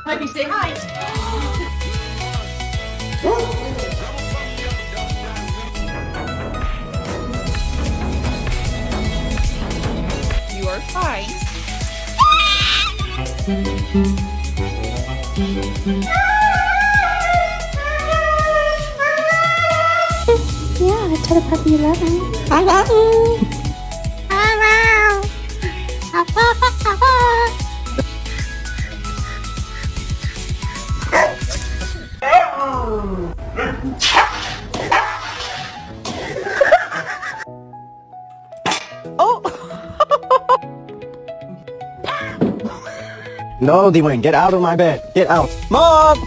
Maybe say hi. You are fine. Yeah, tell the puppy you love him. I love you. I love. No, Dwayne, get out of my bed. Get out. Mom!